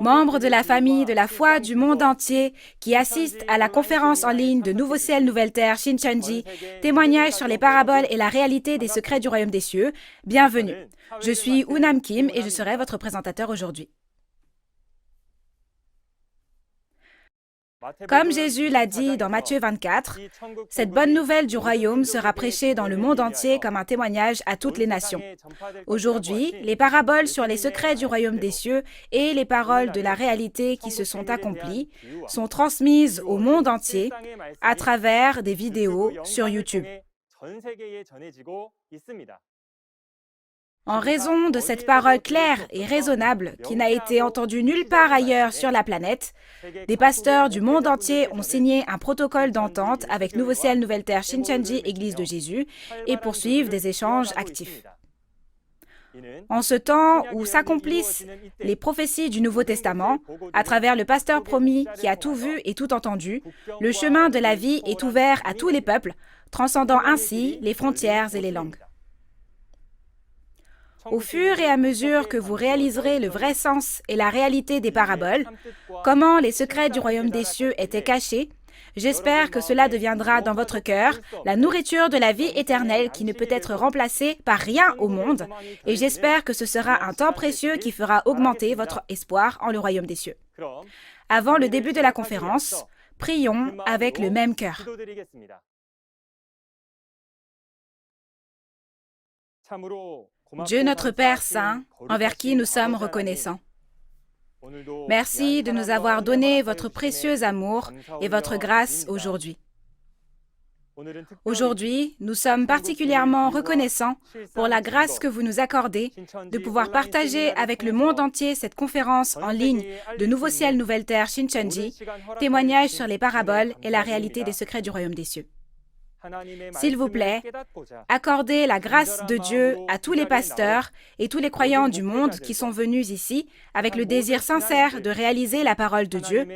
membres de la famille de la foi du monde entier qui assistent à la conférence en ligne de Nouveau Ciel, Nouvelle Terre, Shincheonji, témoignage sur les paraboles et la réalité des secrets du royaume des cieux. Bienvenue. Je suis Unam Kim et je serai votre présentateur aujourd'hui. Comme Jésus l'a dit dans Matthieu 24, cette bonne nouvelle du royaume sera prêchée dans le monde entier comme un témoignage à toutes les nations. Aujourd'hui, les paraboles sur les secrets du royaume des cieux et les paroles de la réalité qui se sont accomplies sont transmises au monde entier à travers des vidéos sur YouTube. En raison de cette parole claire et raisonnable qui n'a été entendue nulle part ailleurs sur la planète, des pasteurs du monde entier ont signé un protocole d'entente avec Nouveau Ciel, Nouvelle Terre, Shincheonji, Église de Jésus et poursuivent des échanges actifs. En ce temps où s'accomplissent les prophéties du Nouveau Testament, à travers le pasteur promis qui a tout vu et tout entendu, le chemin de la vie est ouvert à tous les peuples, transcendant ainsi les frontières et les langues. Au fur et à mesure que vous réaliserez le vrai sens et la réalité des paraboles, comment les secrets du royaume des cieux étaient cachés, j'espère que cela deviendra dans votre cœur la nourriture de la vie éternelle qui ne peut être remplacée par rien au monde, et j'espère que ce sera un temps précieux qui fera augmenter votre espoir en le royaume des cieux. Avant le début de la conférence, prions avec le même cœur. Dieu notre Père Saint, envers qui nous sommes reconnaissants. Merci de nous avoir donné votre précieux amour et votre grâce aujourd'hui. Aujourd'hui, nous sommes particulièrement reconnaissants pour la grâce que vous nous accordez de pouvoir partager avec le monde entier cette conférence en ligne de Nouveau Ciel, Nouvelle Terre, Shincheonji, témoignage sur les paraboles et la réalité des secrets du royaume des cieux. S'il vous plaît, accordez la grâce de Dieu à tous les pasteurs et tous les croyants du monde qui sont venus ici avec le désir sincère de réaliser la parole de Dieu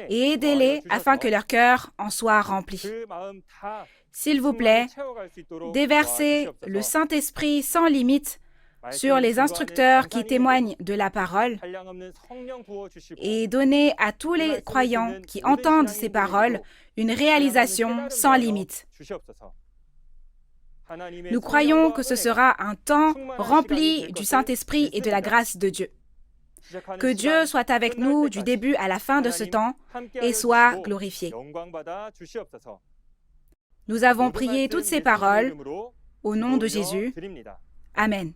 et aidez-les afin que leur cœur en soit rempli. S'il vous plaît, déversez le Saint-Esprit sans limite sur les instructeurs qui témoignent de la parole et donnez à tous les croyants qui entendent ces paroles une réalisation sans limite. Nous croyons que ce sera un temps rempli du Saint-Esprit et de la grâce de Dieu. Que Dieu soit avec nous du début à la fin de ce temps et soit glorifié. Nous avons prié toutes ces paroles au nom de Jésus. Amen.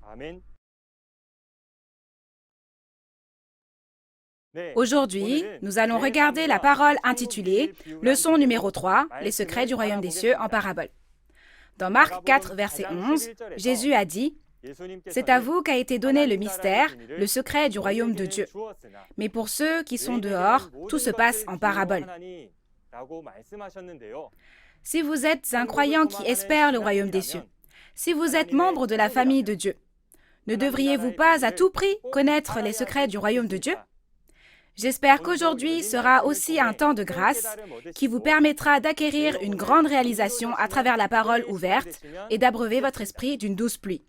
Aujourd'hui, nous allons regarder la parole intitulée « Leçon numéro 3, les secrets du royaume des cieux en parabole ». Dans Marc 4, verset 11, Jésus a dit « C'est à vous qu'a été donné le mystère, le secret du royaume de Dieu. Mais pour ceux qui sont dehors, tout se passe en parabole. » Si vous êtes un croyant qui espère le royaume des cieux, si vous êtes membre de la famille de Dieu, ne devriez-vous pas à tout prix connaître les secrets du royaume de Dieu? J'espère qu'aujourd'hui sera aussi un temps de grâce qui vous permettra d'acquérir une grande réalisation à travers la parole ouverte et d'abreuver votre esprit d'une douce pluie.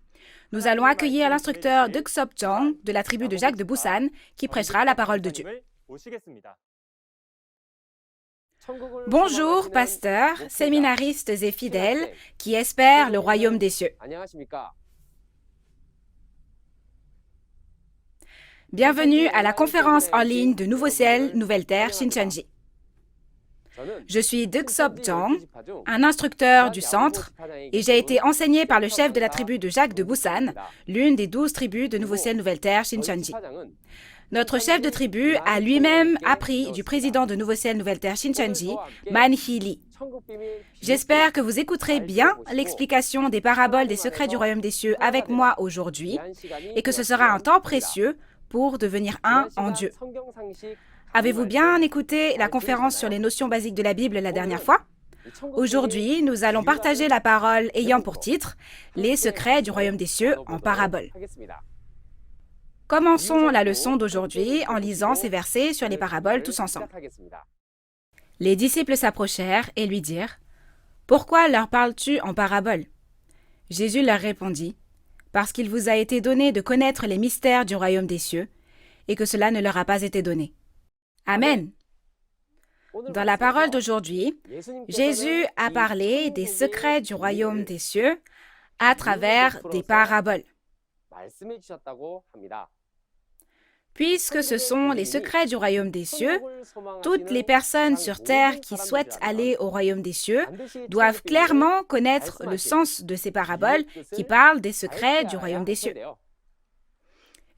Nous allons accueillir l'instructeur Deuk Sop Jong de la tribu de Jacques de Busan qui prêchera la parole de Dieu. Bonjour, pasteurs, séminaristes et fidèles qui espèrent le royaume des cieux. Bienvenue à la conférence en ligne de Nouveau Ciel, Nouvelle Terre, Shincheonji. Je suis Deuk Sop Jong, un instructeur du centre, et j'ai été enseigné par le chef de la tribu de Jacques de Busan, l'une des 12 tribus de Nouveau Ciel, Nouvelle Terre, Shincheonji. Notre chef de tribu a lui-même appris du président de Nouveau Ciel, Nouvelle Terre, Shincheonji, Man Hee Lee. J'espère que vous écouterez bien l'explication des paraboles des secrets du royaume des cieux avec moi aujourd'hui, et que ce sera un temps précieux pour devenir un en Dieu. Avez-vous bien écouté la conférence sur les notions basiques de la Bible la dernière fois? Aujourd'hui, nous allons partager la parole ayant pour titre « Les secrets du royaume des cieux en parabole ». Commençons la leçon d'aujourd'hui en lisant ces versets sur les paraboles tous ensemble. Les disciples s'approchèrent et lui dirent « Pourquoi leur parles-tu en parabole ?» Jésus leur répondit « Parce qu'il vous a été donné de connaître les mystères du royaume des cieux, et que cela ne leur a pas été donné. Amen. Dans la parole d'aujourd'hui, Jésus a parlé des secrets du royaume des cieux à travers des paraboles. Puisque ce sont les secrets du royaume des cieux, toutes les personnes sur terre qui souhaitent aller au royaume des cieux doivent clairement connaître le sens de ces paraboles qui parlent des secrets du royaume des cieux.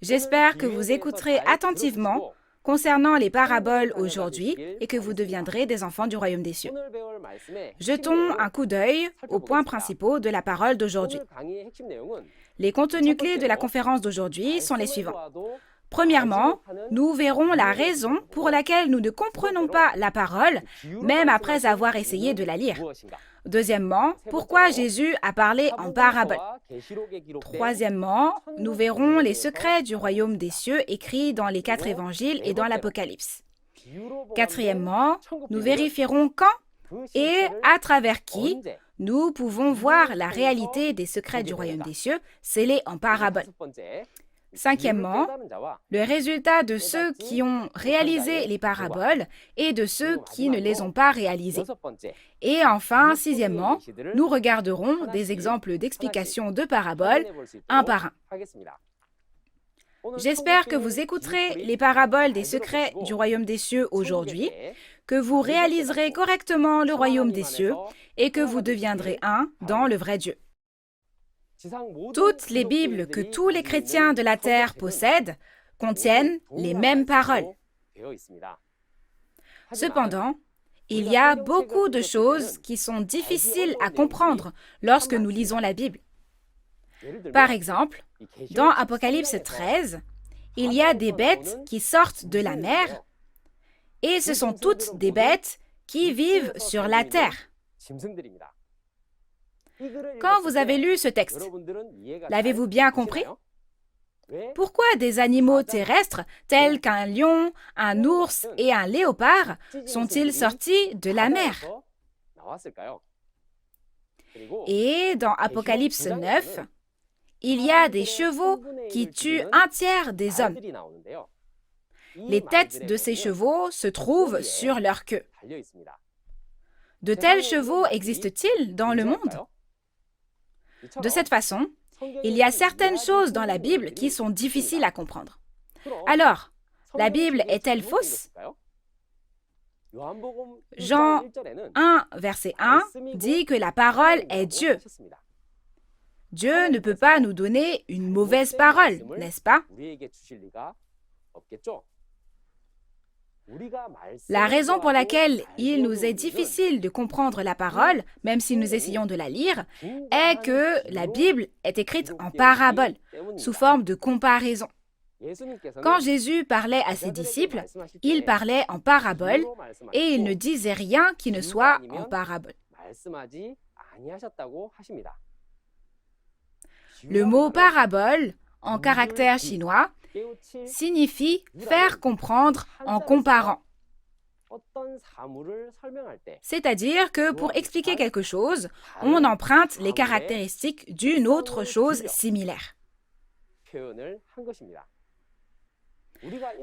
J'espère que vous écouterez attentivement concernant les paraboles aujourd'hui et que vous deviendrez des enfants du royaume des cieux. Jetons un coup d'œil aux points principaux de la parole d'aujourd'hui. Les contenus clés de la conférence d'aujourd'hui sont les suivants. Premièrement, nous verrons la raison pour laquelle nous ne comprenons pas la parole, même après avoir essayé de la lire. Deuxièmement, pourquoi Jésus a parlé en parabole. Troisièmement, nous verrons les secrets du royaume des cieux écrits dans les 4 évangiles et dans l'Apocalypse. Quatrièmement, nous vérifierons quand et à travers qui nous pouvons voir la réalité des secrets du royaume des cieux scellés en parabole. Cinquièmement, le résultat de ceux qui ont réalisé les paraboles et de ceux qui ne les ont pas réalisées. Et enfin, sixièmement, nous regarderons des exemples d'explications de paraboles un par un. J'espère que vous écouterez les paraboles des secrets du royaume des cieux aujourd'hui, que vous réaliserez correctement le royaume des cieux et que vous deviendrez un dans le vrai Dieu. Toutes les Bibles que tous les chrétiens de la terre possèdent contiennent les mêmes paroles. Cependant, il y a beaucoup de choses qui sont difficiles à comprendre lorsque nous lisons la Bible. Par exemple, dans Apocalypse 13, il y a des bêtes qui sortent de la mer et ce sont toutes des bêtes qui vivent sur la terre. Quand vous avez lu ce texte, l'avez-vous bien compris? Pourquoi des animaux terrestres tels qu'un lion, un ours et un léopard sont-ils sortis de la mer? Et dans Apocalypse 9, il y a des chevaux qui tuent un tiers des hommes. Les têtes de ces chevaux se trouvent sur leur queue. De tels chevaux existent-ils dans le monde? De cette façon, il y a certaines choses dans la Bible qui sont difficiles à comprendre. Alors, la Bible est-elle fausse? Jean 1, verset 1 dit que la parole est Dieu. Dieu ne peut pas nous donner une mauvaise parole, n'est-ce pas? La raison pour laquelle il nous est difficile de comprendre la parole, même si nous essayons de la lire, est que la Bible est écrite en parabole, sous forme de comparaison. Quand Jésus parlait à ses disciples, il parlait en parabole et il ne disait rien qui ne soit en parabole. Le mot parabole, en caractère chinois, signifie faire comprendre en comparant. C'est-à-dire que pour expliquer quelque chose, on emprunte les caractéristiques d'une autre chose similaire.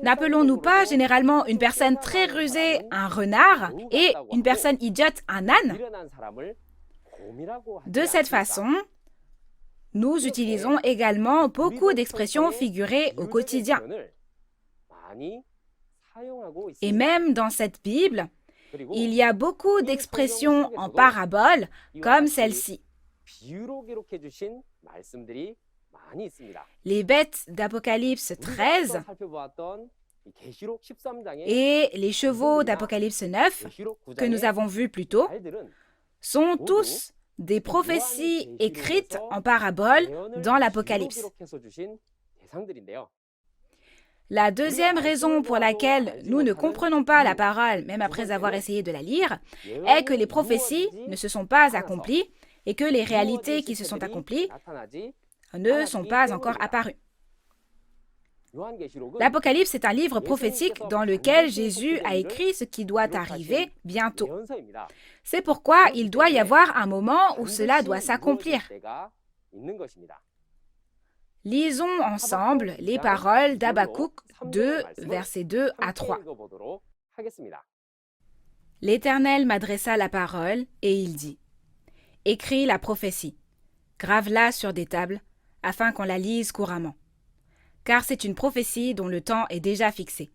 N'appelons-nous pas généralement une personne très rusée un renard et une personne idiote un âne? De cette façon, nous utilisons également beaucoup d'expressions figurées au quotidien. Et même dans cette Bible, il y a beaucoup d'expressions en parabole comme celle-ci. Les bêtes d'Apocalypse 13 et les chevaux d'Apocalypse 9, que nous avons vus plus tôt, sont tous des prophéties écrites en parabole dans l'Apocalypse. La deuxième raison pour laquelle nous ne comprenons pas la parole, même après avoir essayé de la lire, est que les prophéties ne se sont pas accomplies et que les réalités qui se sont accomplies ne sont pas encore apparues. L'Apocalypse est un livre prophétique dans lequel Jésus a écrit ce qui doit arriver bientôt. C'est pourquoi il doit y avoir un moment où cela doit s'accomplir. Lisons ensemble les paroles d'Habakkuk 2, versets 2 à 3. L'Éternel m'adressa la parole et il dit : écris la prophétie, grave-la sur des tables, afin qu'on la lise couramment. Car c'est une prophétie dont le temps est déjà fixé.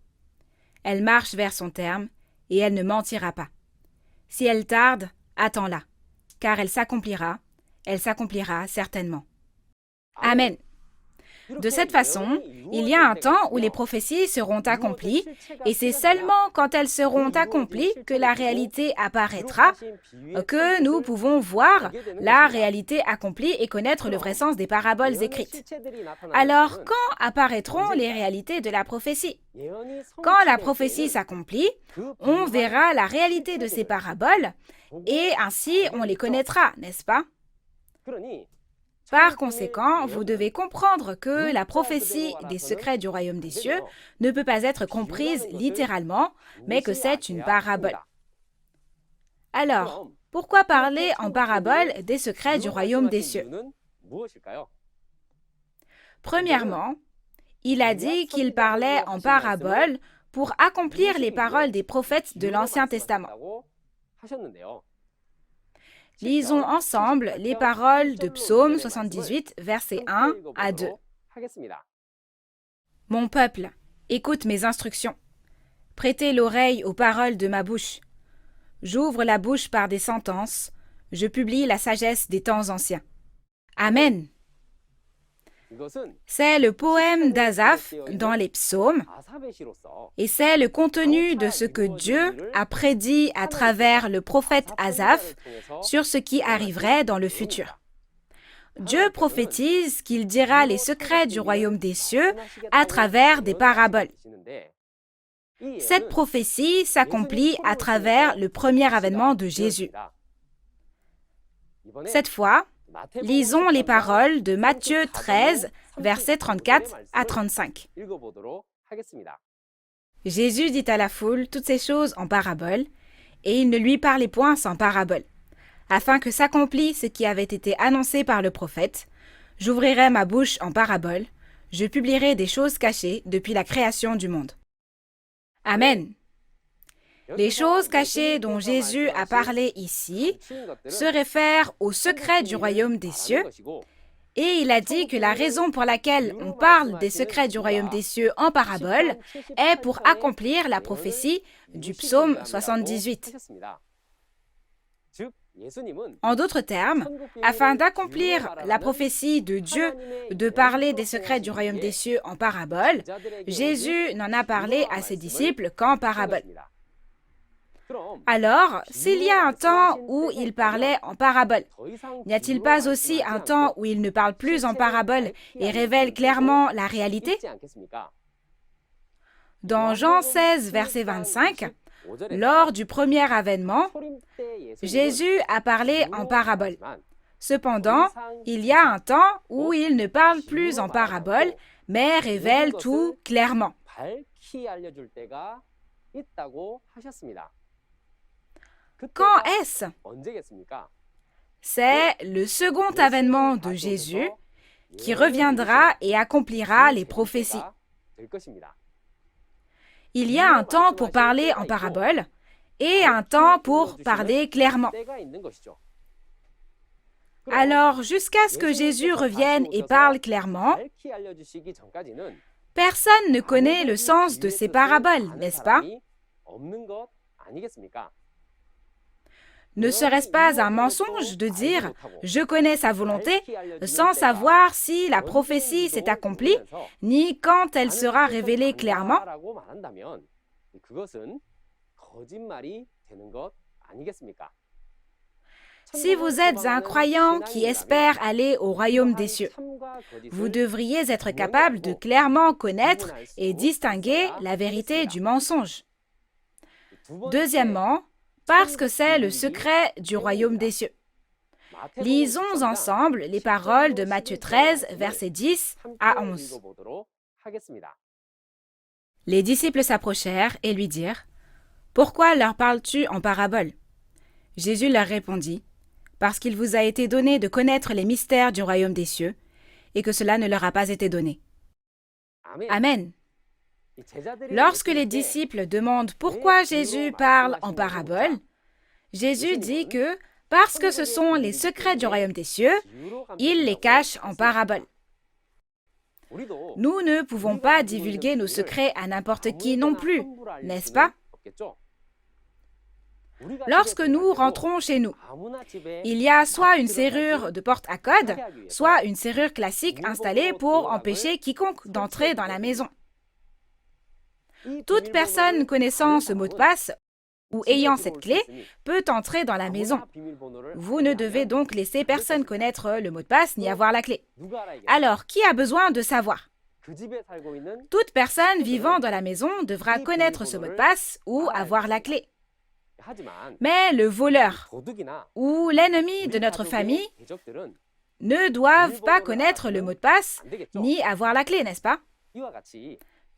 Elle marche vers son terme, et elle ne mentira pas. Si elle tarde, attends-la, car elle s'accomplira certainement. Amen. De cette façon, il y a un temps où les prophéties seront accomplies, et c'est seulement quand elles seront accomplies que la réalité apparaîtra, que nous pouvons voir la réalité accomplie et connaître le vrai sens des paraboles écrites. Alors, quand apparaîtront les réalités de la prophétie? Quand la prophétie s'accomplit, on verra la réalité de ces paraboles, et ainsi on les connaîtra, n'est-ce pas? Par conséquent, vous devez comprendre que la prophétie des secrets du royaume des cieux ne peut pas être comprise littéralement, mais que c'est une parabole. Alors, pourquoi parler en parabole des secrets du royaume des cieux? Premièrement, il a dit qu'il parlait en parabole pour accomplir les paroles des prophètes de l'Ancien Testament. Lisons ensemble les paroles de Psaume 78, versets 1 à 2. Mon peuple, écoute mes instructions. Prêtez l'oreille aux paroles de ma bouche. J'ouvre la bouche par des sentences. Je publie la sagesse des temps anciens. Amen. C'est le poème d'Asaph dans les psaumes et c'est le contenu de ce que Dieu a prédit à travers le prophète Asaph sur ce qui arriverait dans le futur. Dieu prophétise qu'il dira les secrets du royaume des cieux à travers des paraboles. Cette prophétie s'accomplit à travers le premier avènement de Jésus. Cette fois, lisons les paroles de Matthieu 13, versets 34 à 35. Jésus dit à la foule toutes ces choses en parabole, et il ne lui parlait point sans parabole, afin que s'accomplisse ce qui avait été annoncé par le prophète. J'ouvrirai ma bouche en parabole, je publierai des choses cachées depuis la création du monde. Amen. Les choses cachées dont Jésus a parlé ici se réfèrent aux secrets du royaume des cieux, et il a dit que la raison pour laquelle on parle des secrets du royaume des cieux en parabole est pour accomplir la prophétie du psaume 78. En d'autres termes, afin d'accomplir la prophétie de Dieu de parler des secrets du royaume des cieux en parabole, Jésus n'en a parlé à ses disciples qu'en parabole. Alors, s'il y a un temps où il parlait en parabole, n'y a-t-il pas aussi un temps où il ne parle plus en parabole et révèle clairement la réalité? Dans Jean 16, verset 25, lors du premier avènement, Jésus a parlé en parabole. Cependant, il y a un temps où il ne parle plus en parabole, mais révèle tout clairement. Quand est-ce? C'est le second avènement de Jésus qui reviendra et accomplira les prophéties. Il y a un temps pour parler en parabole et un temps pour parler clairement. Alors, jusqu'à ce que Jésus revienne et parle clairement, personne ne connaît le sens de ces paraboles, n'est-ce pas? Ne serait-ce pas un mensonge de dire « je connais sa volonté » sans savoir si la prophétie s'est accomplie, ni quand elle sera révélée clairement? Si vous êtes un croyant qui espère aller au royaume des cieux, vous devriez être capable de clairement connaître et distinguer la vérité du mensonge. Deuxièmement, parce que c'est le secret du royaume des cieux. Lisons ensemble les paroles de Matthieu 13, versets 10 à 11. Les disciples s'approchèrent et lui dirent : « Pourquoi leur parles-tu en parabole ?» Jésus leur répondit : « Parce qu'il vous a été donné de connaître les mystères du royaume des cieux, et que cela ne leur a pas été donné. Amen. Lorsque les disciples demandent pourquoi Jésus parle en parabole, Jésus dit que parce que ce sont les secrets du royaume des cieux, il les cache en parabole. Nous ne pouvons pas divulguer nos secrets à n'importe qui non plus, n'est-ce pas? Lorsque nous rentrons chez nous, il y a soit une serrure de porte à code, soit une serrure classique installée pour empêcher quiconque d'entrer dans la maison. Toute personne connaissant ce mot de passe ou ayant cette clé peut entrer dans la maison. Vous ne devez donc laisser personne connaître le mot de passe ni avoir la clé. Alors, qui a besoin de savoir? Toute personne vivant dans la maison devra connaître ce mot de passe ou avoir la clé. Mais le voleur ou l'ennemi de notre famille ne doivent pas connaître le mot de passe ni avoir la clé, n'est-ce pas?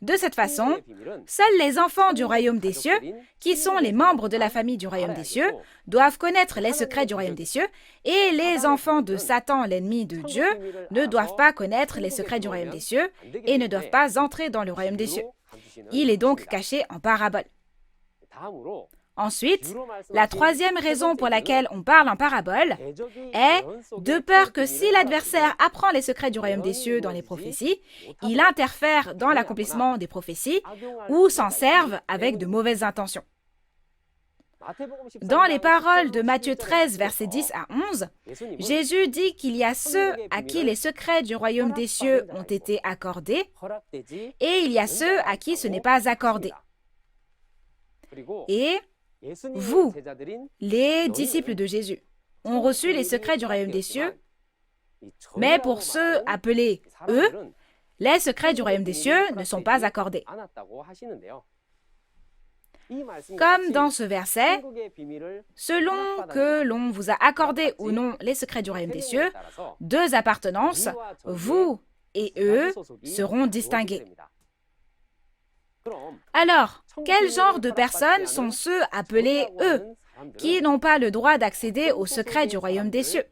De cette façon, seuls les enfants du royaume des cieux, qui sont les membres de la famille du royaume des cieux, doivent connaître les secrets du royaume des cieux, et les enfants de Satan, l'ennemi de Dieu, ne doivent pas connaître les secrets du royaume des cieux et ne doivent pas entrer dans le royaume des cieux. Il est donc caché en parabole. Ensuite, la troisième raison pour laquelle on parle en parabole est de peur que si l'adversaire apprend les secrets du royaume des cieux dans les prophéties, il interfère dans l'accomplissement des prophéties ou s'en serve avec de mauvaises intentions. Dans les paroles de Matthieu 13, versets 10 à 11, Jésus dit qu'il y a ceux à qui les secrets du royaume des cieux ont été accordés et il y a ceux à qui ce n'est pas accordé. Et vous, les disciples de Jésus, ont reçu les secrets du royaume des cieux, mais pour ceux appelés eux, les secrets du royaume des cieux ne sont pas accordés. Comme dans ce verset, selon que l'on vous a accordé ou non les secrets du royaume des cieux, deux appartenances, vous et eux, seront distinguées. Alors, quel genre de personnes sont ceux appelés eux, qui n'ont pas le droit d'accéder aux secrets du royaume des cieux?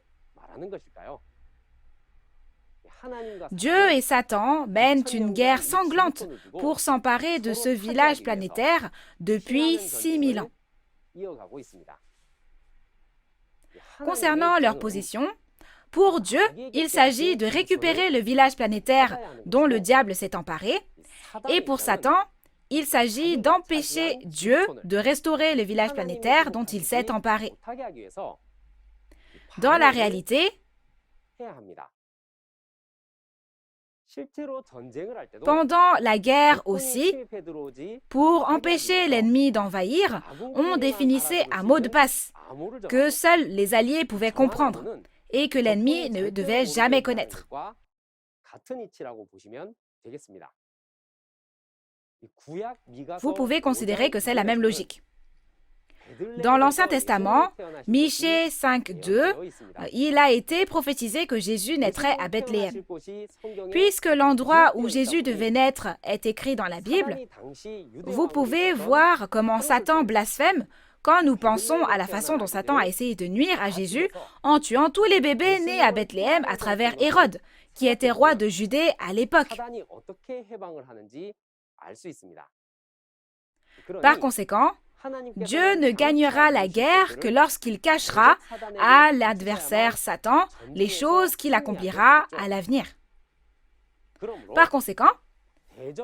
Dieu et Satan mènent une guerre sanglante pour s'emparer de ce village planétaire depuis 6000 ans. Concernant leur position, pour Dieu, il s'agit de récupérer le village planétaire dont le diable s'est emparé, et pour Satan, il s'agit d'empêcher Dieu de restaurer le village planétaire dont il s'est emparé. Dans la réalité, pendant la guerre aussi, pour empêcher l'ennemi d'envahir, on définissait un mot de passe que seuls les alliés pouvaient comprendre et que l'ennemi ne devait jamais connaître. Vous pouvez considérer que c'est la même logique. Dans l'Ancien Testament, Michée 5:2, il a été prophétisé que Jésus naîtrait à Bethléem. Puisque l'endroit où Jésus devait naître est écrit dans la Bible, vous pouvez voir comment Satan blasphème quand nous pensons à la façon dont Satan a essayé de nuire à Jésus en tuant tous les bébés nés à Bethléem à travers Hérode, qui était roi de Judée à l'époque. Par conséquent, Dieu ne gagnera la guerre que lorsqu'il cachera à l'adversaire Satan les choses qu'il accomplira à l'avenir. Par conséquent,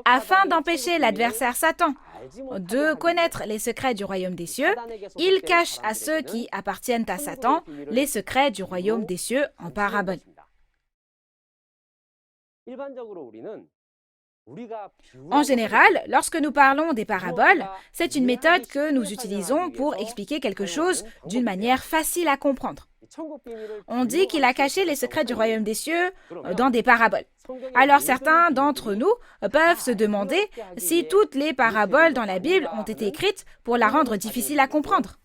afin d'empêcher l'adversaire Satan de connaître les secrets du royaume des cieux, il cache à ceux qui appartiennent à Satan les secrets du royaume des cieux en parabole. En général, lorsque nous parlons des paraboles, c'est une méthode que nous utilisons pour expliquer quelque chose d'une manière facile à comprendre. On dit qu'il a caché les secrets du royaume des cieux dans des paraboles. Alors certains d'entre nous peuvent se demander si toutes les paraboles dans la Bible ont été écrites pour la rendre difficile à comprendre.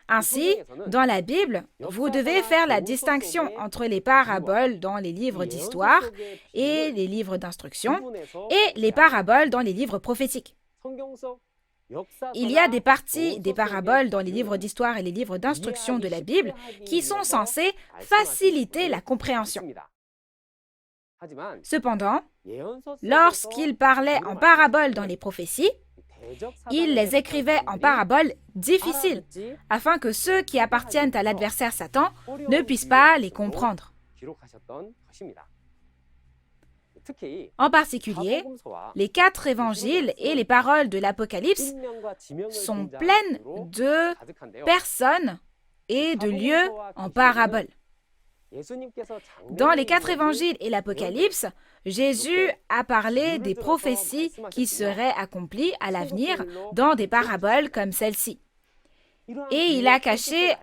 Ainsi, dans la Bible, vous devez faire la distinction entre les paraboles dans les livres d'histoire et les livres d'instruction et les paraboles dans les livres prophétiques. Il y a des parties des paraboles dans les livres d'histoire et les livres d'instruction de la Bible qui sont censées faciliter la compréhension. Cependant, lorsqu'il parlait en paraboles dans les prophéties, il les écrivait en paraboles difficiles, afin que ceux qui appartiennent à l'adversaire Satan ne puissent pas les comprendre. En particulier, les 4 évangiles et les paroles de l'Apocalypse sont pleines de personnes et de lieux en paraboles. Dans les 4 évangiles et l'Apocalypse, Jésus a parlé des prophéties qui seraient accomplies à l'avenir dans des paraboles comme celle-ci. Et il a caché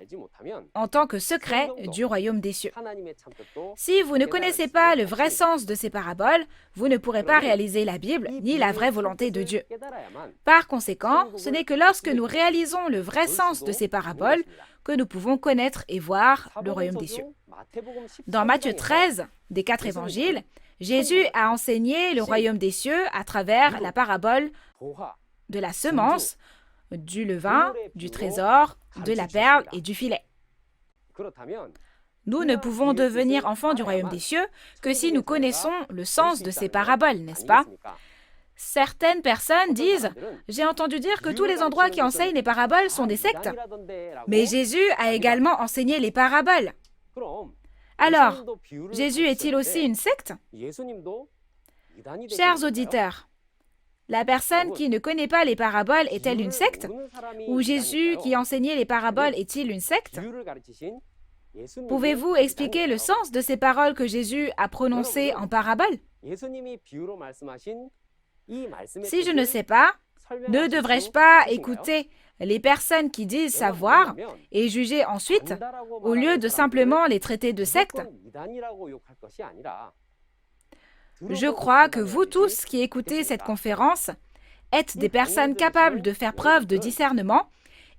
en tant que secret du royaume des cieux. Si vous ne connaissez pas le vrai sens de ces paraboles, vous ne pourrez pas réaliser la Bible ni la vraie volonté de Dieu. Par conséquent, ce n'est que lorsque nous réalisons le vrai sens de ces paraboles que nous pouvons connaître et voir le royaume des cieux. Dans Matthieu 13, des 4 évangiles, Jésus a enseigné le royaume des cieux à travers la parabole de la semence, du levain, du trésor, de la perle et du filet. Nous ne pouvons devenir enfants du royaume des cieux que si nous connaissons le sens de ces paraboles, n'est-ce pas? Certaines personnes disent « J'ai entendu dire que tous les endroits qui enseignent les paraboles sont des sectes. » Mais Jésus a également enseigné les paraboles. Alors, Jésus est-il aussi une secte? Chers auditeurs, la personne qui ne connaît pas les paraboles est-elle une secte? Ou Jésus qui enseignait les paraboles est-il une secte? Pouvez-vous expliquer le sens de ces paroles que Jésus a prononcées en paraboles? Si je ne sais pas, ne devrais-je pas écouter les personnes qui disent savoir et juger ensuite, au lieu de simplement les traiter de sectes? Je crois que vous tous qui écoutez cette conférence êtes des personnes capables de faire preuve de discernement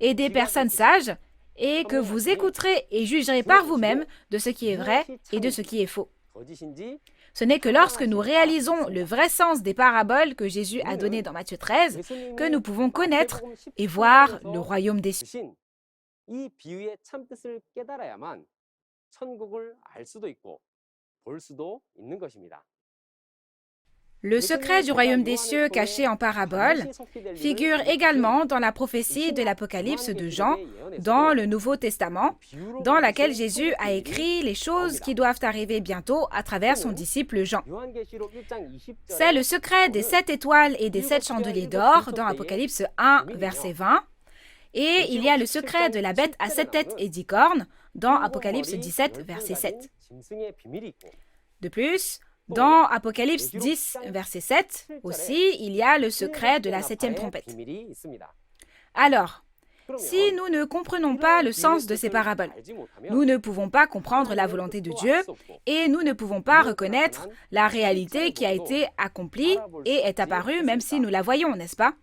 et des personnes sages et que vous écouterez et jugerez par vous-même de ce qui est vrai et de ce qui est faux. Ce n'est que lorsque nous réalisons le vrai sens des paraboles que Jésus a données dans Matthieu 13 que nous pouvons connaître et voir le royaume des cieux. Le secret du royaume des cieux caché en parabole figure également dans la prophétie de l'Apocalypse de Jean dans le Nouveau Testament, dans laquelle Jésus a écrit les choses qui doivent arriver bientôt à travers son disciple Jean. C'est le secret des 7 étoiles et des 7 chandeliers d'or dans Apocalypse 1, verset 20, et il y a le secret de la bête à 7 têtes et 10 cornes dans Apocalypse 17, verset 7. De plus, dans Apocalypse 10, verset 7, aussi, il y a le secret de la 7e trompette. Alors, si nous ne comprenons pas le sens de ces paraboles, nous ne pouvons pas comprendre la volonté de Dieu et nous ne pouvons pas reconnaître la réalité qui a été accomplie et est apparue même si nous la voyons, n'est-ce pas?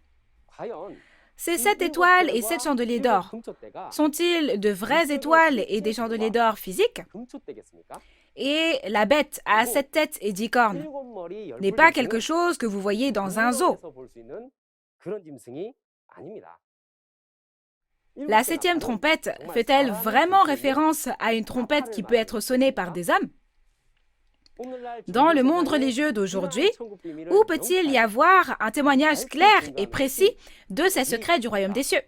Ces 7 étoiles et 7 chandeliers d'or, sont-ils de vraies étoiles et des chandeliers d'or physiques? Et la bête à 7 têtes et 10 cornes n'est pas quelque chose que vous voyez dans un zoo. La 7e trompette fait-elle vraiment référence à une trompette qui peut être sonnée par des hommes? Dans le monde religieux d'aujourd'hui, où peut-il y avoir un témoignage clair et précis de ces secrets du royaume des cieux?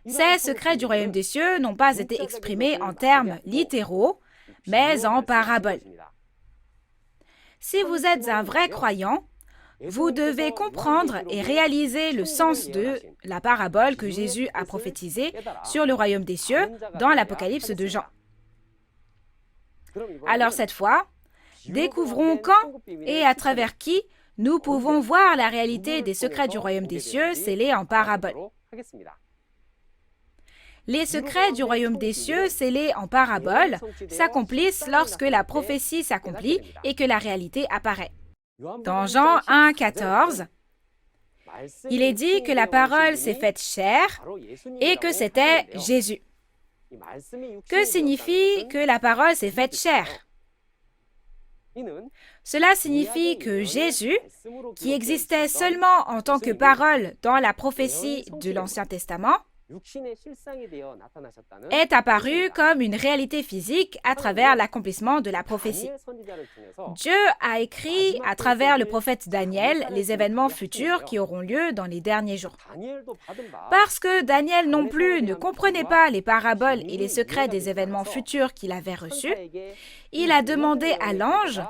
Ces secrets du royaume des cieux n'ont pas été exprimés en termes littéraux, mais en paraboles. Si vous êtes un vrai croyant, vous devez comprendre et réaliser le sens de la parabole que Jésus a prophétisée sur le royaume des cieux dans l'Apocalypse de Jean. Alors cette fois, découvrons quand et à travers qui nous pouvons voir la réalité des secrets du royaume des cieux scellés en parabole. Les secrets du royaume des cieux scellés en parabole s'accomplissent lorsque la prophétie s'accomplit et que la réalité apparaît. Dans Jean 1, 14, il est dit que la parole s'est faite chair et que c'était Jésus. Que signifie que la parole s'est faite chair? Cela signifie que Jésus, qui existait seulement en tant que parole dans la prophétie de l'Ancien Testament, est apparu comme une réalité physique à travers l'accomplissement de la prophétie. Dieu a écrit à travers le prophète Daniel les événements futurs qui auront lieu dans les derniers jours. Parce que Daniel non plus ne comprenait pas les paraboles et les secrets des événements futurs qu'il avait reçus, il a demandé à l'ange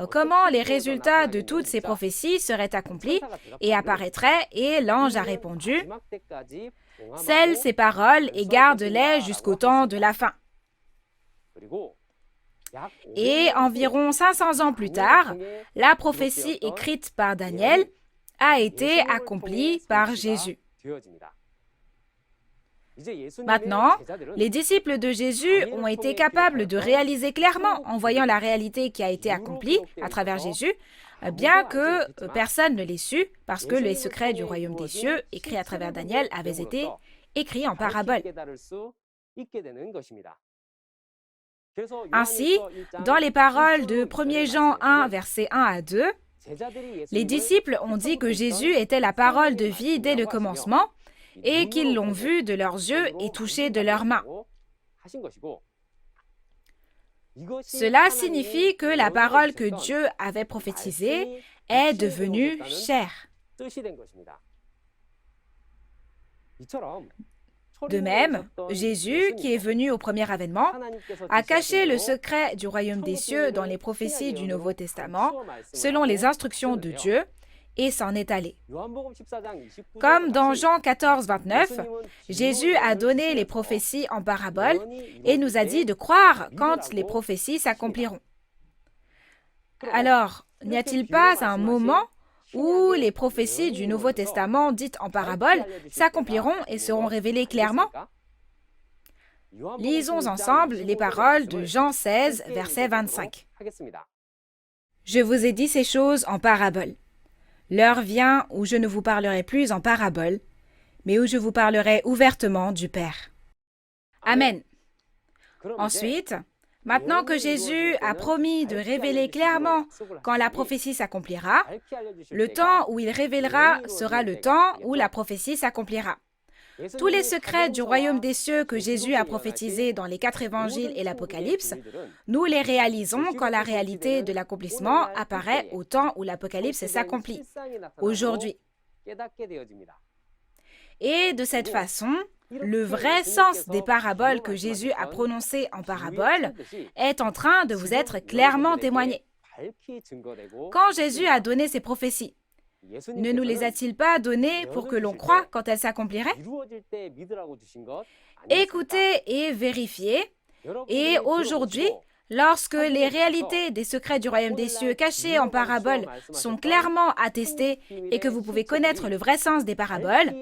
comment les résultats de toutes ces prophéties seraient accomplis et apparaîtraient, et l'ange a répondu: « Scelle ces paroles et garde-les jusqu'au temps de la fin. » Et environ 500 ans plus tard, la prophétie écrite par Daniel a été accomplie par Jésus. Maintenant, les disciples de Jésus ont été capables de réaliser clairement, en voyant la réalité qui a été accomplie à travers Jésus, bien que personne ne l'ait su, parce que les secrets du royaume des cieux, écrits à travers Daniel, avaient été écrits en parabole. Ainsi, dans les paroles de 1 Jean 1, versets 1 à 2, les disciples ont dit que Jésus était la parole de vie dès le commencement, et qu'ils l'ont vu de leurs yeux et touché de leurs mains. Cela signifie que la parole que Dieu avait prophétisée est devenue chair. De même, Jésus, qui est venu au premier avènement, a caché le secret du royaume des cieux dans les prophéties du Nouveau Testament, selon les instructions de Dieu, et s'en est allé. Comme dans Jean 14, 29, Jésus a donné les prophéties en parabole et nous a dit de croire quand les prophéties s'accompliront. Alors, n'y a-t-il pas un moment où les prophéties du Nouveau Testament dites en parabole s'accompliront et seront révélées clairement? Lisons ensemble les paroles de Jean 16, verset 25. « Je vous ai dit ces choses en parabole. L'heure vient où je ne vous parlerai plus en parabole, mais où je vous parlerai ouvertement du Père. » Amen. Ensuite, maintenant que Jésus a promis de révéler clairement quand la prophétie s'accomplira, le temps où il révélera sera le temps où la prophétie s'accomplira. Tous les secrets du royaume des cieux que Jésus a prophétisés dans les 4 évangiles et l'Apocalypse, nous les réalisons quand la réalité de l'accomplissement apparaît au temps où l'Apocalypse s'accomplit, aujourd'hui. Et de cette façon, le vrai sens des paraboles que Jésus a prononcées en parabole est en train de vous être clairement témoigné. Quand Jésus a donné ses prophéties, ne nous les a-t-il pas données pour que l'on croie quand elles s'accompliraient? Écoutez et vérifiez, et aujourd'hui, lorsque les réalités des secrets du royaume des cieux cachés en parabole sont clairement attestées et que vous pouvez connaître le vrai sens des paraboles,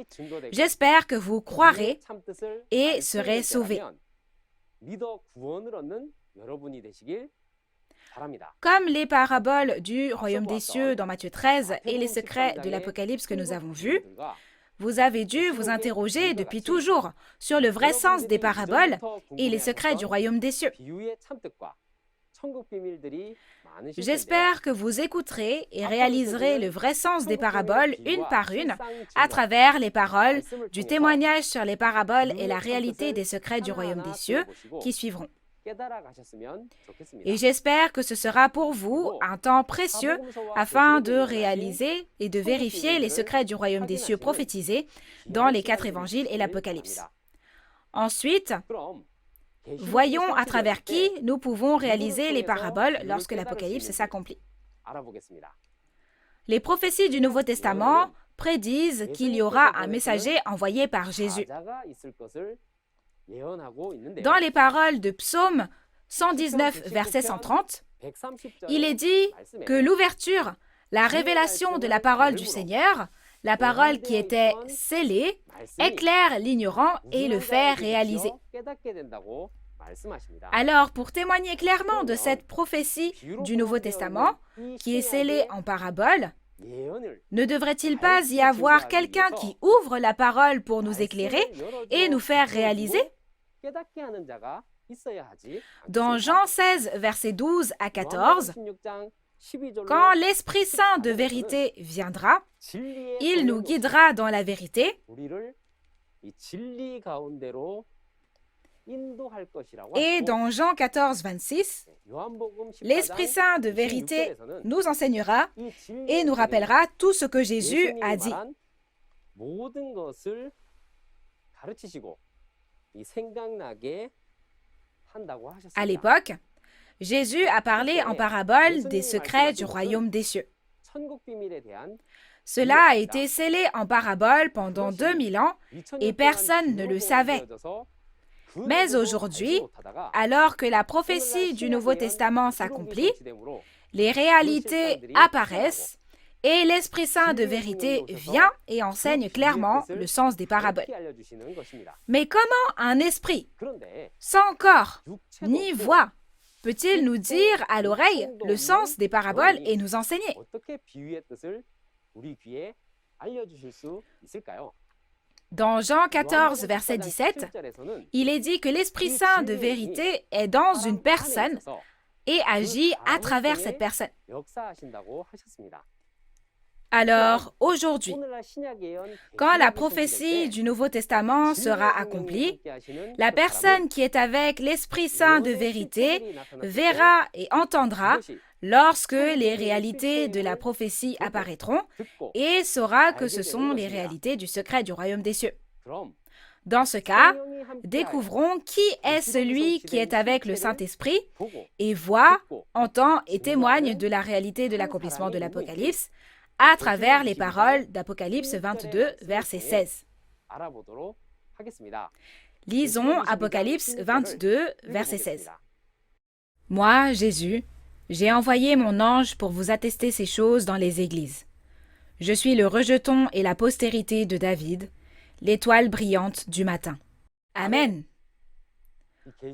j'espère que vous croirez et serez sauvés. Comme les paraboles du royaume des cieux dans Matthieu 13 et les secrets de l'Apocalypse que nous avons vus, vous avez dû vous interroger depuis toujours sur le vrai sens des paraboles et les secrets du royaume des cieux. J'espère que vous écouterez et réaliserez le vrai sens des paraboles une par une à travers les paroles du témoignage sur les paraboles et la réalité des secrets du royaume des cieux qui suivront. Et j'espère que ce sera pour vous un temps précieux afin de réaliser et de vérifier les secrets du royaume des cieux prophétisés dans les 4 évangiles et l'Apocalypse. Ensuite, voyons à travers qui nous pouvons réaliser les paraboles lorsque l'Apocalypse s'accomplit. Les prophéties du Nouveau Testament prédisent qu'il y aura un messager envoyé par Jésus. Dans les paroles de Psaume 119, verset 130, il est dit que l'ouverture, la révélation de la parole du Seigneur, la parole qui était scellée, éclaire l'ignorant et le fait réaliser. Alors, pour témoigner clairement de cette prophétie du Nouveau Testament, qui est scellée en parabole, ne devrait-il pas y avoir quelqu'un qui ouvre la parole pour nous éclairer et nous faire réaliser? Dans Jean 16, versets 12 à 14, quand l'Esprit Saint de vérité viendra, il nous guidera dans la vérité. Et dans Jean 14, 26, l'Esprit Saint de vérité nous enseignera et nous rappellera tout ce que Jésus a dit. À l'époque, Jésus a parlé en parabole des secrets du royaume des cieux. Cela a été scellé en parabole pendant 2000 ans et personne ne le savait. Mais aujourd'hui, alors que la prophétie du Nouveau Testament s'accomplit, les réalités apparaissent et l'Esprit Saint de vérité vient et enseigne clairement le sens des paraboles. Mais comment un esprit, sans corps ni voix, peut-il nous dire à l'oreille le sens des paraboles et nous enseigner? Dans Jean 14, verset 17, il est dit que l'Esprit Saint de vérité est dans une personne et agit à travers cette personne. Alors, aujourd'hui, quand la prophétie du Nouveau Testament sera accomplie, la personne qui est avec l'Esprit Saint de vérité verra et entendra lorsque les réalités de la prophétie apparaîtront et saura que ce sont les réalités du secret du royaume des cieux. Dans ce cas, découvrons qui est celui qui est avec le Saint-Esprit et voit, entend et témoigne de la réalité de l'accomplissement de l'Apocalypse à travers les paroles d'Apocalypse 22, verset 16. Lisons Apocalypse 22, verset 16. Moi, Jésus, j'ai envoyé mon ange pour vous attester ces choses dans les églises. Je suis le rejeton et la postérité de David, l'étoile brillante du matin. Amen.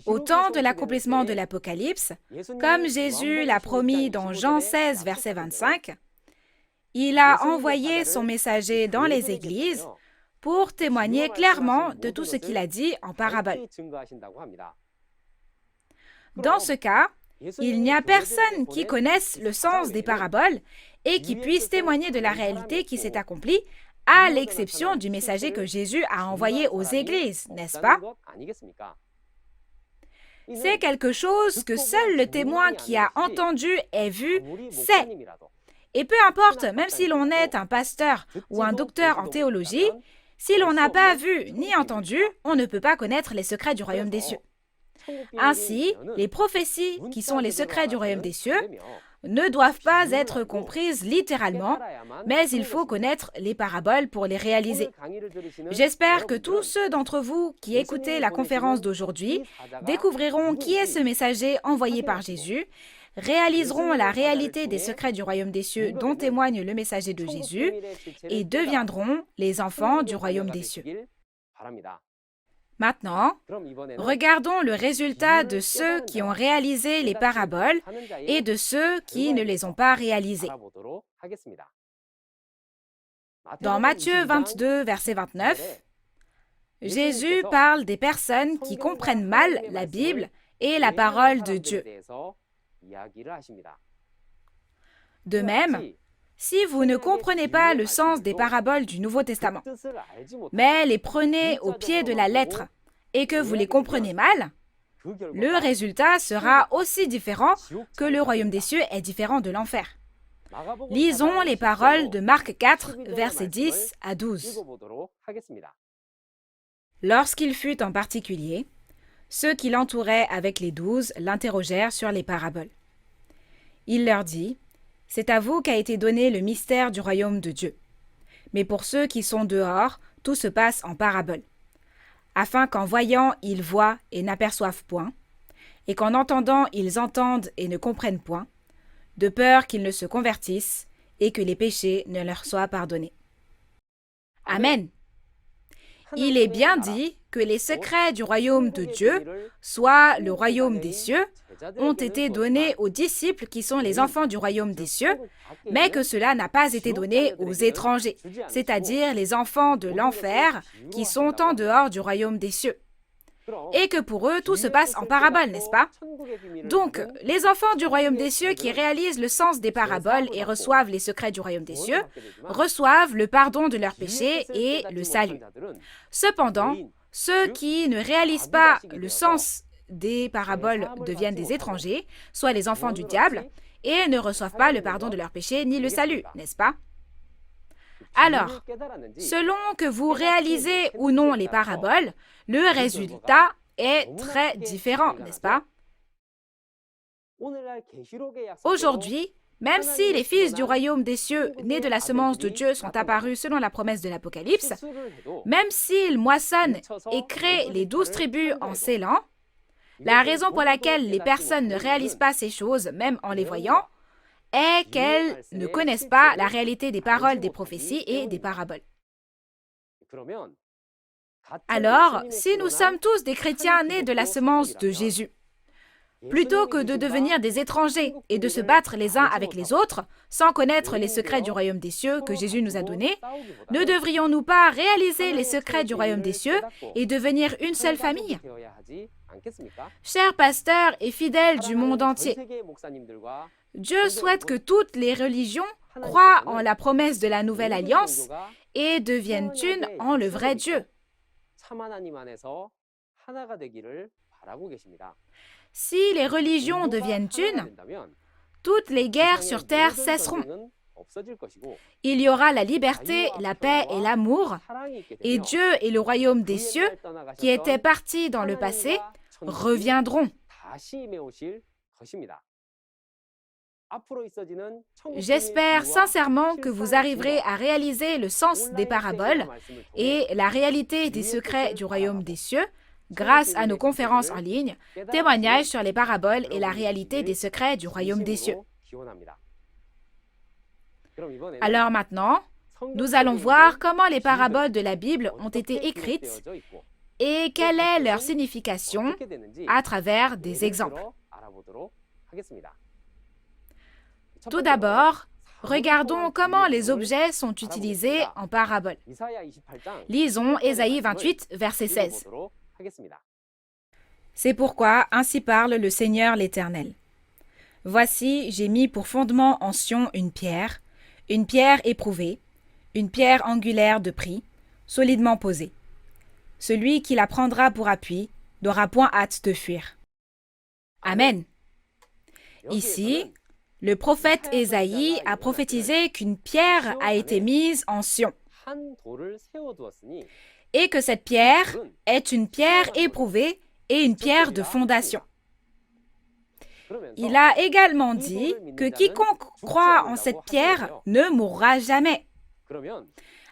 Au temps de l'accomplissement de l'Apocalypse, comme Jésus l'a promis dans Jean 16, verset 25, il a envoyé son messager dans les églises pour témoigner clairement de tout ce qu'il a dit en parabole. Dans ce cas, il n'y a personne qui connaisse le sens des paraboles et qui puisse témoigner de la réalité qui s'est accomplie, à l'exception du messager que Jésus a envoyé aux églises, n'est-ce pas? C'est quelque chose que seul le témoin qui a entendu et vu sait. Et peu importe, même si l'on est un pasteur ou un docteur en théologie, si l'on n'a pas vu ni entendu, on ne peut pas connaître les secrets du royaume des cieux. Ainsi, les prophéties, qui sont les secrets du royaume des cieux, ne doivent pas être comprises littéralement, mais il faut connaître les paraboles pour les réaliser. J'espère que tous ceux d'entre vous qui écoutez la conférence d'aujourd'hui découvriront qui est ce messager envoyé par Jésus, réaliseront la réalité des secrets du royaume des cieux dont témoigne le messager de Jésus et deviendront les enfants du royaume des cieux. Maintenant, regardons le résultat de ceux qui ont réalisé les paraboles et de ceux qui ne les ont pas réalisées. Dans Matthieu 22, verset 29, Jésus parle des personnes qui comprennent mal la Bible et la parole de Dieu. De même, si vous ne comprenez pas le sens des paraboles du Nouveau Testament, mais les prenez au pied de la lettre et que vous les comprenez mal, le résultat sera aussi différent que le royaume des cieux est différent de l'enfer. Lisons les paroles de Marc 4, versets 10 à 12. Lorsqu'il fut en particulier, ceux qui l'entouraient avec les 12 l'interrogèrent sur les paraboles. Il leur dit, « C'est à vous qu'a été donné le mystère du royaume de Dieu. Mais pour ceux qui sont dehors, tout se passe en paraboles, afin qu'en voyant, ils voient et n'aperçoivent point, et qu'en entendant, ils entendent et ne comprennent point, de peur qu'ils ne se convertissent et que les péchés ne leur soient pardonnés. » Amen. Il est bien dit que les secrets du royaume de Dieu, soit le royaume des cieux, ont été donnés aux disciples qui sont les enfants du royaume des cieux, mais que cela n'a pas été donné aux étrangers, c'est-à-dire les enfants de l'enfer qui sont en dehors du royaume des cieux. et que pour eux, tout se passe en parabole, n'est-ce pas? Donc, les enfants du royaume des cieux qui réalisent le sens des paraboles et reçoivent les secrets du royaume des cieux, reçoivent le pardon de leurs péchés et le salut. Cependant, ceux qui ne réalisent pas le sens des paraboles deviennent des étrangers, soit les enfants du diable, et ne reçoivent pas le pardon de leurs péchés ni le salut, n'est-ce pas? Alors, selon que vous réalisez ou non les paraboles, le résultat est très différent, n'est-ce pas? Aujourd'hui, même si les fils du royaume des cieux, nés de la semence de Dieu, sont apparus selon la promesse de l'Apocalypse, même s'ils moissonnent et créent les 12 tribus en s'élant, la raison pour laquelle les personnes ne réalisent pas ces choses, même en les voyant, est qu'elles ne connaissent pas la réalité des paroles des prophéties et des paraboles. Alors, si nous sommes tous des chrétiens nés de la semence de Jésus, plutôt que de devenir des étrangers et de se battre les uns avec les autres, sans connaître les secrets du royaume des cieux que Jésus nous a donnés, ne devrions-nous pas réaliser les secrets du royaume des cieux et devenir une seule famille? Chers pasteurs et fidèles du monde entier, Dieu souhaite que toutes les religions croient en la promesse de la nouvelle alliance et deviennent une en le vrai Dieu. Si les religions deviennent une, toutes les guerres sur terre cesseront. Il y aura la liberté, la paix et l'amour, et Dieu et le royaume des cieux, qui étaient partis dans le passé, reviendront. J'espère sincèrement que vous arriverez à réaliser le sens des paraboles et la réalité des secrets du royaume des cieux grâce à nos conférences en ligne, témoignages sur les paraboles et la réalité des secrets du royaume des cieux. Alors maintenant, nous allons voir comment les paraboles de la Bible ont été écrites et quelle est leur signification à travers des exemples. Tout d'abord, regardons comment les objets sont utilisés en parabole. Lisons Ésaïe 28, verset 16. C'est pourquoi ainsi parle le Seigneur l'Éternel. Voici, j'ai mis pour fondement en Sion une pierre éprouvée, une pierre angulaire de prix, solidement posée. Celui qui la prendra pour appui n'aura point hâte de fuir. Amen. Ici, le prophète Ésaïe a prophétisé qu'une pierre a été mise en Sion et que cette pierre est une pierre éprouvée et une pierre de fondation. Il a également dit que quiconque croit en cette pierre ne mourra jamais.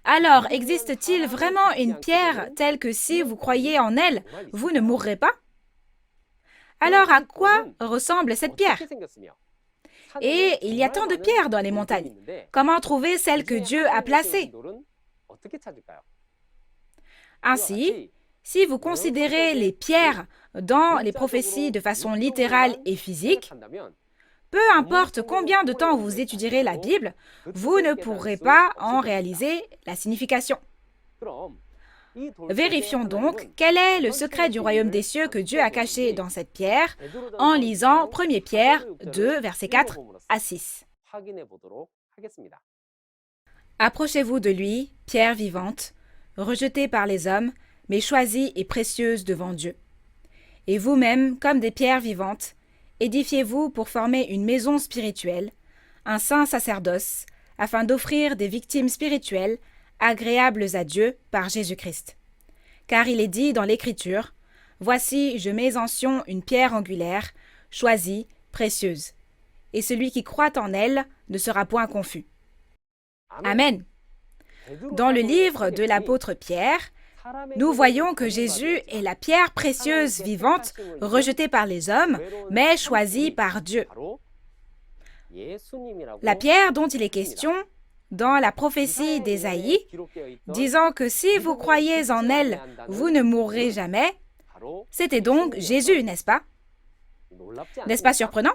Alors, existe-t-il vraiment une pierre telle que si vous croyez en elle, vous ne mourrez pas? Alors, à quoi ressemble cette pierre? Et il y a tant de pierres dans les montagnes. Comment trouver celle que Dieu a placée? Ainsi, si vous considérez les pierres dans les prophéties de façon littérale et physique, peu importe combien de temps vous étudierez la Bible, vous ne pourrez pas en réaliser la signification. Vérifions donc quel est le secret du royaume des cieux que Dieu a caché dans cette pierre en lisant 1 Pierre 2, versets 4 à 6. Approchez-vous de lui, pierre vivante, rejetée par les hommes, mais choisie et précieuse devant Dieu. Et vous-même, comme des pierres vivantes, édifiez-vous pour former une maison spirituelle, un saint sacerdoce, afin d'offrir des victimes spirituelles agréables à Dieu par Jésus-Christ. Car il est dit dans l'Écriture, « Voici, je mets en Sion une pierre angulaire, choisie, précieuse, et celui qui croit en elle ne sera point confus. » Amen. Dans le livre de l'apôtre Pierre, nous voyons que Jésus est la pierre précieuse vivante, rejetée par les hommes, mais choisie par Dieu. La pierre dont il est question dans la prophétie d'Ésaïe, disant que si vous croyez en elle, vous ne mourrez jamais, c'était donc Jésus, n'est-ce pas? N'est-ce pas surprenant?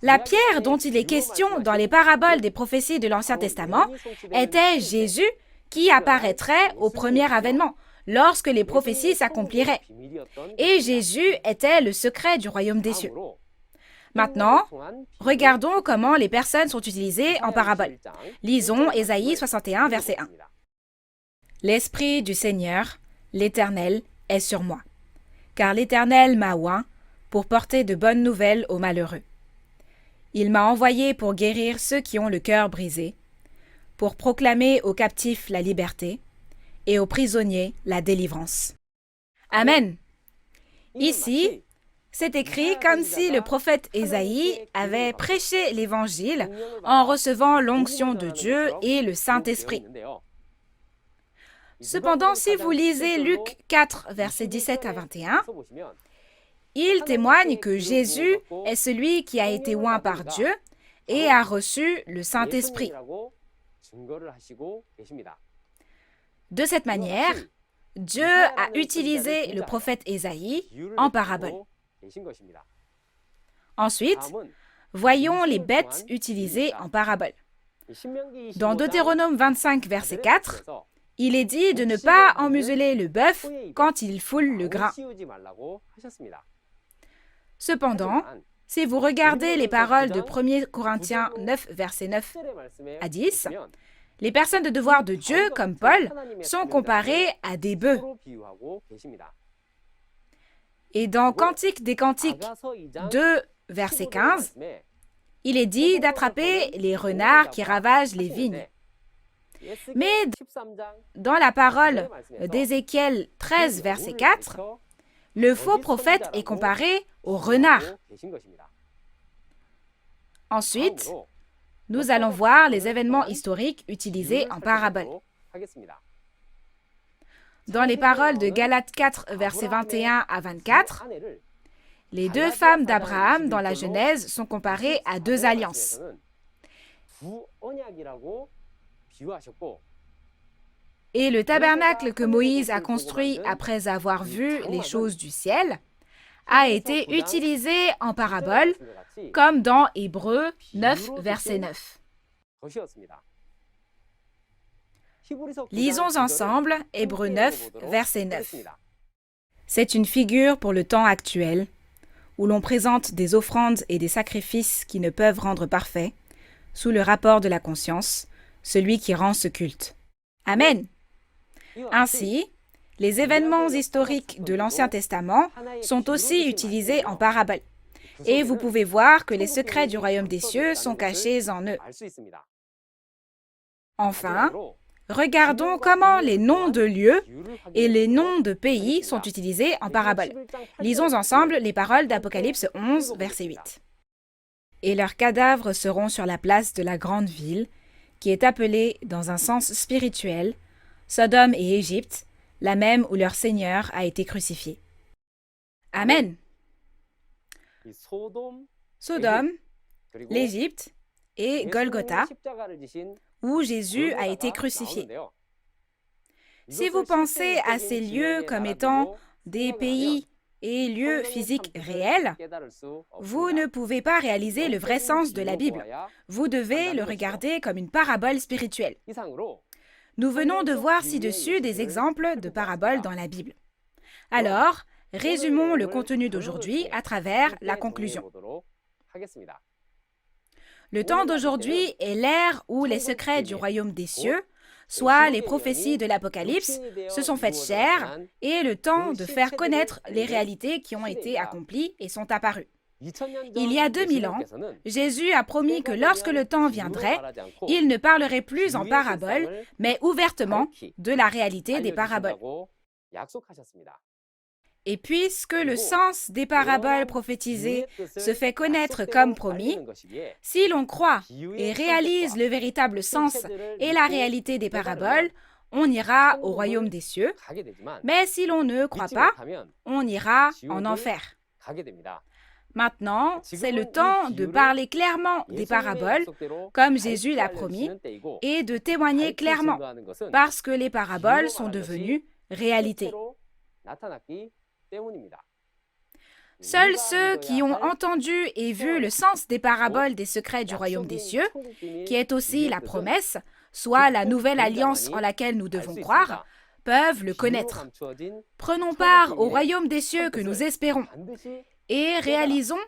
La pierre dont il est question dans les paraboles des prophéties de l'Ancien Testament était Jésus qui apparaîtrait au premier avènement, lorsque les prophéties s'accompliraient. Et Jésus était le secret du royaume des cieux. Maintenant, regardons comment les personnes sont utilisées en parabole. Lisons Ésaïe 61, verset 1. L'Esprit du Seigneur, l'Éternel, est sur moi, car l'Éternel m'a oint pour porter de bonnes nouvelles aux malheureux. Il m'a envoyé pour guérir ceux qui ont le cœur brisé, pour proclamer aux captifs la liberté et aux prisonniers la délivrance. Amen. Ici, c'est écrit comme si le prophète Ésaïe avait prêché l'Évangile en recevant l'onction de Dieu et le Saint-Esprit. Cependant, si vous lisez Luc 4, versets 17 à 21, il témoigne que Jésus est celui qui a été oint par Dieu et a reçu le Saint-Esprit. De cette manière, Dieu a utilisé le prophète Ésaïe en parabole. Ensuite, voyons les bêtes utilisées en parabole. Dans Deutéronome 25, verset 4, il est dit de ne pas emmuseler le bœuf quand il foule le grain. Cependant, si vous regardez les paroles de 1 Corinthiens 9, verset 9 à 10, les personnes de devoir de Dieu, comme Paul, sont comparées à des bœufs. Et dans Cantique des Cantiques 2, verset 15, il est dit d'attraper les renards qui ravagent les vignes. Mais dans la parole d'Ézéchiel 13, verset 4, le faux prophète est comparé au renard. Ensuite, nous allons voir les événements historiques utilisés en parabole. Dans les paroles de Galates 4, versets 21 à 24, les deux femmes d'Abraham dans la Genèse sont comparées à deux alliances. Et le tabernacle que Moïse a construit après avoir vu les choses du ciel a été utilisé en parabole, comme dans Hébreux 9, verset 9. Lisons ensemble Hébreux 9, verset 9. C'est une figure pour le temps actuel, où l'on présente des offrandes et des sacrifices qui ne peuvent rendre parfait, sous le rapport de la conscience, celui qui rend ce culte. Amen. Ainsi, les événements historiques de l'Ancien Testament sont aussi utilisés en parabole. Et vous pouvez voir que les secrets du royaume des cieux sont cachés en eux. Enfin, regardons comment les noms de lieux et les noms de pays sont utilisés en parabole. Lisons ensemble les paroles d'Apocalypse 11, verset 8. « Et leurs cadavres seront sur la place de la grande ville, qui est appelée, dans un sens spirituel, Sodome et Égypte, la même où leur Seigneur a été crucifié. » Amen. Sodome, l'Égypte et Golgotha, où Jésus a été crucifié. Si vous pensez à ces lieux comme étant des pays et lieux physiques réels, vous ne pouvez pas réaliser le vrai sens de la Bible. Vous devez le regarder comme une parabole spirituelle. Nous venons de voir ci-dessus des exemples de paraboles dans la Bible. Alors, résumons le contenu d'aujourd'hui à travers la conclusion. Le temps d'aujourd'hui est l'ère où les secrets du royaume des cieux, soit les prophéties de l'Apocalypse, se sont faites chair et le temps de faire connaître les réalités qui ont été accomplies et sont apparues. Il y a 2000 ans, Jésus a promis que lorsque le temps viendrait, il ne parlerait plus en paraboles, mais ouvertement de la réalité des paraboles. Et puisque le sens des paraboles prophétisées se fait connaître comme promis, si l'on croit et réalise le véritable sens et la réalité des paraboles, on ira au royaume des cieux, mais si l'on ne croit pas, on ira en enfer. Maintenant, c'est le temps de parler clairement des paraboles, comme Jésus l'a promis, et de témoigner clairement, parce que les paraboles sont devenues réalité. Seuls ceux qui ont entendu et vu le sens des paraboles des secrets du royaume des cieux, qui est aussi la promesse, soit la nouvelle alliance en laquelle nous devons croire, peuvent le connaître. Prenons part au royaume des cieux que nous espérons et réalisons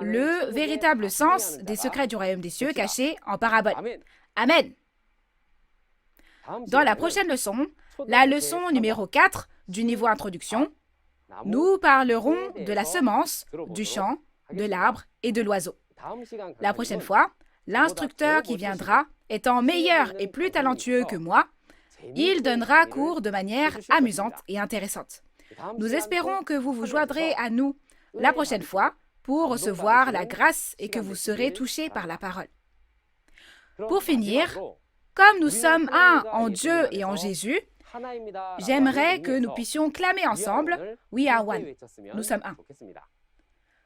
le véritable sens des secrets du royaume des cieux cachés en parabole. Amen. Dans la prochaine leçon, la leçon numéro 4 du niveau introduction, nous parlerons de la semence, du champ, de l'arbre et de l'oiseau. La prochaine fois, l'instructeur qui viendra, étant meilleur et plus talentueux que moi, il donnera cours de manière amusante et intéressante. Nous espérons que vous vous joindrez à nous la prochaine fois pour recevoir la grâce et que vous serez touchés par la parole. Pour finir, comme nous sommes un en Dieu et en Jésus, j'aimerais que nous puissions clamer ensemble « We are one ». Nous sommes un.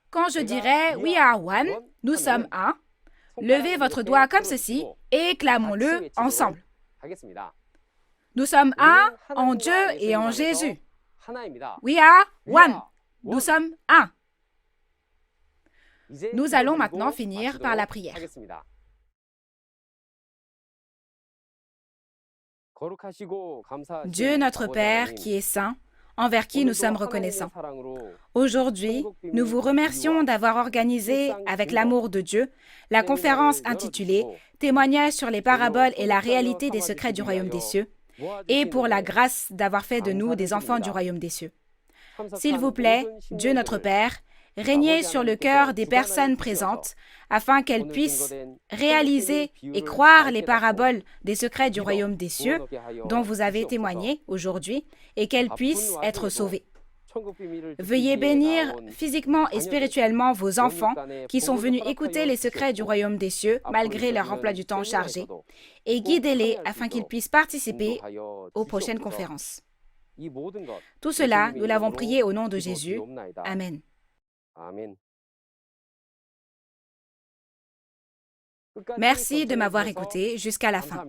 Quand je dirai « We are one », nous sommes un, levez votre doigt comme ceci et clamons-le ensemble. Nous sommes un en Dieu et en Jésus. We are one. Nous sommes un. Nous allons maintenant finir par la prière. Dieu notre Père qui est saint, envers qui nous sommes reconnaissants. Aujourd'hui, nous vous remercions d'avoir organisé, avec l'amour de Dieu, la conférence intitulée « Témoignage sur les paraboles et la réalité des secrets du royaume des cieux » et pour la grâce d'avoir fait de nous des enfants du royaume des cieux. S'il vous plaît, Dieu notre Père, régnez sur le cœur des personnes présentes afin qu'elles puissent réaliser et croire les paraboles des secrets du royaume des cieux dont vous avez témoigné aujourd'hui et qu'elles puissent être sauvées. Veuillez bénir physiquement et spirituellement vos enfants qui sont venus écouter les secrets du royaume des cieux malgré leur emploi du temps chargé et guidez-les afin qu'ils puissent participer aux prochaines conférences. Tout cela, nous l'avons prié au nom de Jésus. Amen. Merci de m'avoir écouté jusqu'à la fin.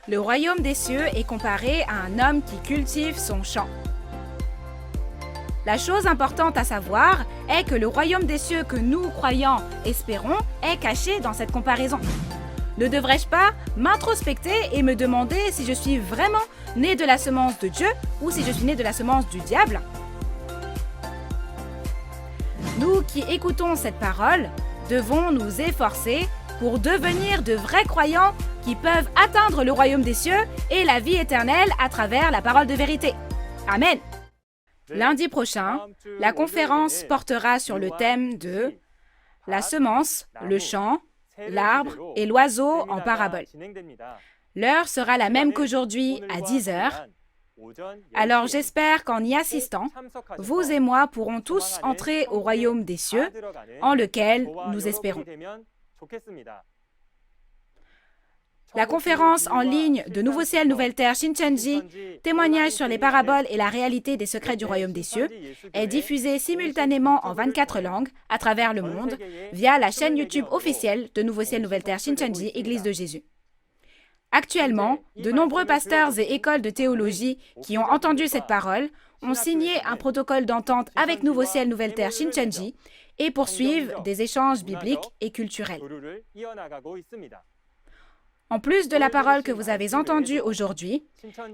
Le royaume des cieux est comparé à un homme qui cultive son champ. La chose importante à savoir est que le royaume des cieux que nous, croyants, espérons, est caché dans cette comparaison. Ne devrais-je pas m'introspecter et me demander si je suis vraiment né de la semence de Dieu ou si je suis né de la semence du diable? Nous qui écoutons cette parole devons nous efforcer pour devenir de vrais croyants qui peuvent atteindre le royaume des cieux et la vie éternelle à travers la parole de vérité. Amen. Lundi prochain, la conférence portera sur le thème de la semence, le champ, l'arbre et l'oiseau en parabole. L'heure sera la même qu'aujourd'hui à 10 heures. Alors j'espère qu'en y assistant, vous et moi pourrons tous entrer au royaume des cieux, en lequel nous espérons. La conférence en ligne de Nouveau Ciel, Nouvelle Terre, Shincheonji, témoignage sur les paraboles et la réalité des secrets du royaume des cieux, est diffusée simultanément en 24 langues à travers le monde via la chaîne YouTube officielle de Nouveau Ciel, Nouvelle Terre, Shincheonji, Église de Jésus. Actuellement, de nombreux pasteurs et écoles de théologie qui ont entendu cette parole ont signé un protocole d'entente avec Nouveau Ciel, Nouvelle Terre, Shincheonji et poursuivent des échanges bibliques et culturels. En plus de la parole que vous avez entendue aujourd'hui,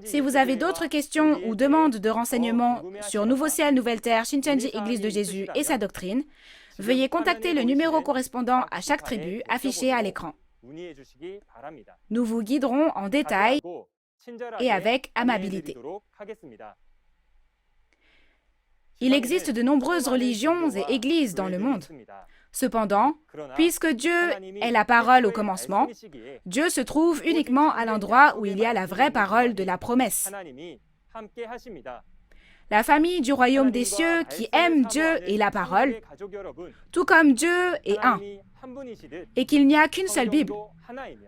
si vous avez d'autres questions ou demandes de renseignements sur Nouveau Ciel, Nouvelle Terre, Shincheonji, Église de Jésus et sa doctrine, veuillez contacter le numéro correspondant à chaque tribu affiché à l'écran. Nous vous guiderons en détail et avec amabilité. Il existe de nombreuses religions et églises dans le monde. Cependant, puisque Dieu est la parole au commencement, Dieu se trouve uniquement à l'endroit où il y a la vraie parole de la promesse. La famille du royaume des cieux qui aime Dieu et la parole, tout comme Dieu est un, et qu'il n'y a qu'une seule Bible.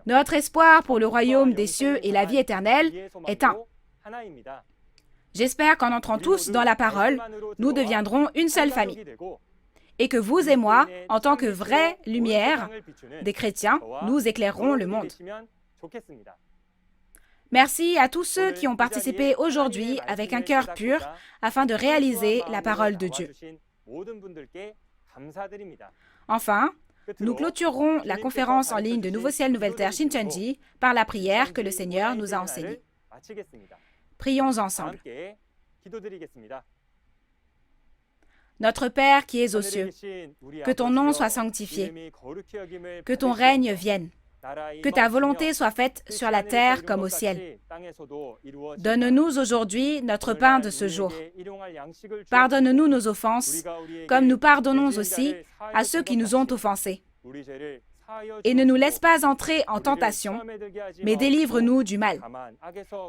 Notre espoir pour le royaume des cieux et la vie éternelle est un. J'espère qu'en entrant tous dans la parole, nous deviendrons une seule famille. Et que vous et moi, en tant que vraie lumière des chrétiens, nous éclairerons le monde. Merci à tous ceux qui ont participé aujourd'hui avec un cœur pur afin de réaliser la parole de Dieu. Enfin, Nous clôturerons la conférence en ligne de Nouveau Ciel, Nouvelle Terre Shincheonji par la prière que le Seigneur nous a enseignée. Prions ensemble. Notre Père qui es aux cieux, que ton nom soit sanctifié, que ton règne vienne, que ta volonté soit faite sur la terre comme au ciel. Donne-nous aujourd'hui notre pain de ce jour. Pardonne-nous nos offenses, comme nous pardonnons aussi à ceux qui nous ont offensés. Et ne nous laisse pas entrer en tentation, mais délivre-nous du mal.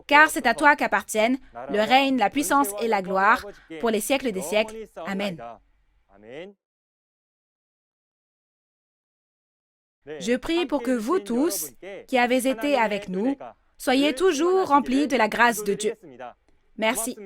Car c'est à toi qu'appartiennent le règne, la puissance et la gloire pour les siècles des siècles. Amen. Je prie pour que vous tous, qui avez été avec nous, soyez toujours remplis de la grâce de Dieu. Merci.